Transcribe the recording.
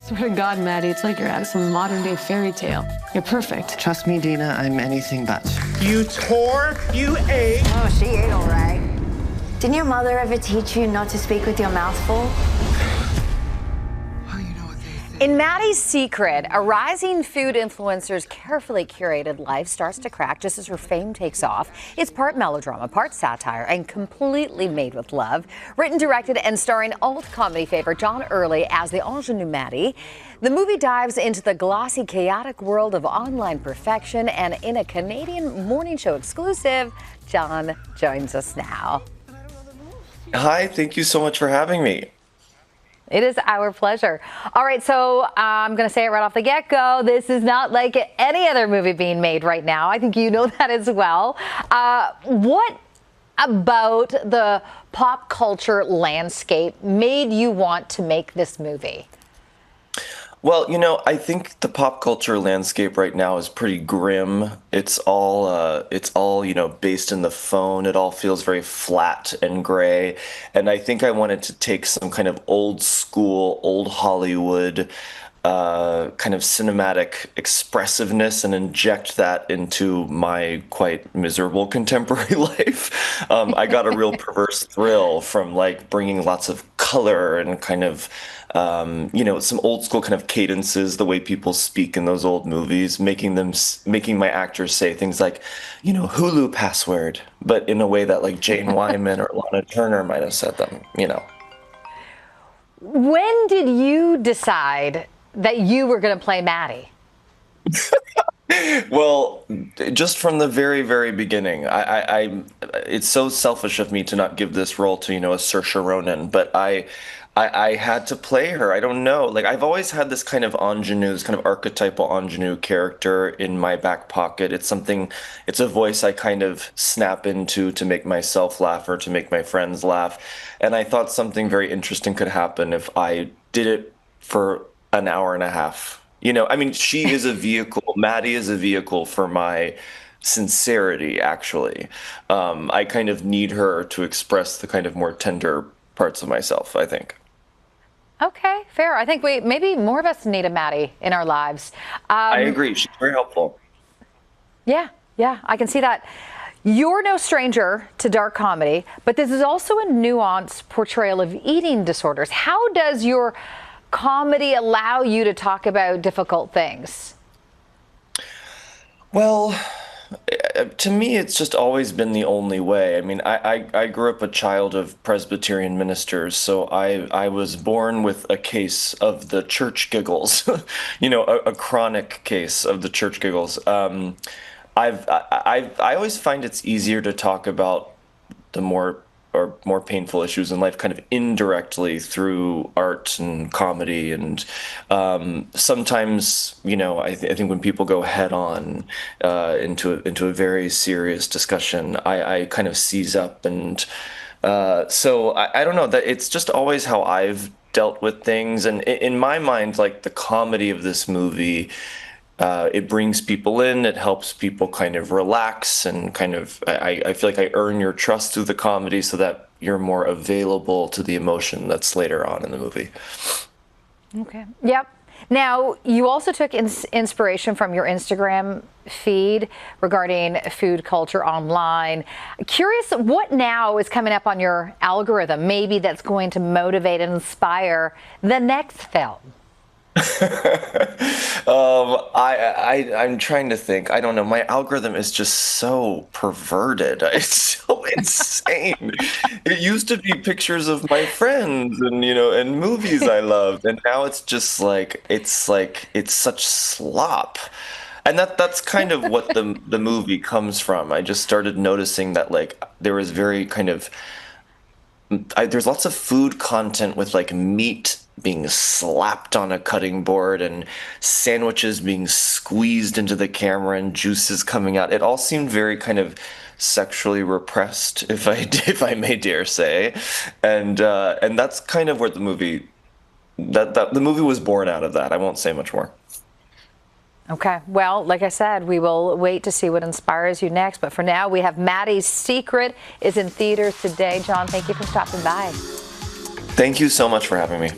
Swear to God, Maddie, it's like you're out of some modern-day fairy tale. You're perfect. Trust me, Dina, I'm anything but. You tore, you ate. Oh, she ate all right. Didn't your mother ever teach you not to speak with your mouth full? In Maddie's Secret, a rising food influencer's carefully curated life starts to crack just as her fame takes off. It's part melodrama, part satire, and completely made with love. Written, directed, and starring alt comedy favorite John Early as the ingenue Maddie. The movie dives into the glossy, chaotic world of online perfection, and in a Canadian morning show exclusive, John joins us now. Hi, thank you so much for having me. It is our pleasure. All right, so I'm going to say it right off the get-go. This is not like any other movie being made right now. I think you know that as well. What about the pop culture landscape made you want to make this movie? Well, I think the pop culture landscape right now is pretty grim. It's all, based in the phone. It all feels very flat and gray. And I think I wanted to take some kind of old school, old Hollywood, kind of cinematic expressiveness and inject that into my quite miserable contemporary life. I got a real perverse thrill from bringing lots of color and kind of some old school kind of cadences, the way people speak in those old movies, making my actors say things like, Hulu password, but in a way that Jane Wyman or Lana Turner might have said them, When did you decide that you were going to play Maddie? Well, just from the very, very beginning, it's so selfish of me to not give this role to, a Saoirse Ronan, but I had to play her. I don't know. I've always had this kind of ingenue, this kind of archetypal ingenue character in my back pocket. It's a voice I kind of snap into to make myself laugh or to make my friends laugh. And I thought something very interesting could happen if I did it for an hour and a half. She is a vehicle. Maddie is a vehicle for my sincerity, actually. I kind of need her to express the kind of more tender parts of myself, I think. Okay, fair. I think maybe more of us need a Maddie in our lives. I agree. She's very helpful. Yeah, I can see that. You're no stranger to dark comedy, but this is also a nuanced portrayal of eating disorders. How does your comedy allow you to talk about difficult things? Well, to me, it's just always been the only way. I grew up a child of Presbyterian ministers, so I was born with a case of the church giggles, a chronic case of the church giggles. I always find it's easier to talk about the more painful issues in life kind of indirectly through art and comedy. And sometimes, I think when people go head on into a very serious discussion, I kind of seize up. And so I don't know, that it's just always how I've dealt with things. And in my mind, the comedy of this movie, it brings people in, it helps people kind of relax and kind of, I feel like I earn your trust through the comedy so that you're more available to the emotion that's later on in the movie. Okay. Yep. Now, you also took inspiration from your Instagram feed regarding food culture online. Curious, what now is coming up on your algorithm, maybe that's going to motivate and inspire the next film? I'm trying to think. I don't know. My algorithm is just so perverted. It's so insane. It used to be pictures of my friends and and movies I loved, and now it's just it's such slop. And that's kind of what the movie comes from. I just started noticing that there was very kind of there's lots of food content with meat being slapped on a cutting board and sandwiches being squeezed into the camera and juices coming out. It all seemed very kind of sexually repressed, if I may dare say, and that's kind of where the movie was born out of that. I won't say much more. Okay. Well, like I said, we will wait to see what inspires you next. But for now, we have Maddie's Secret is in theaters today. John, thank you for stopping by. Thank you so much for having me.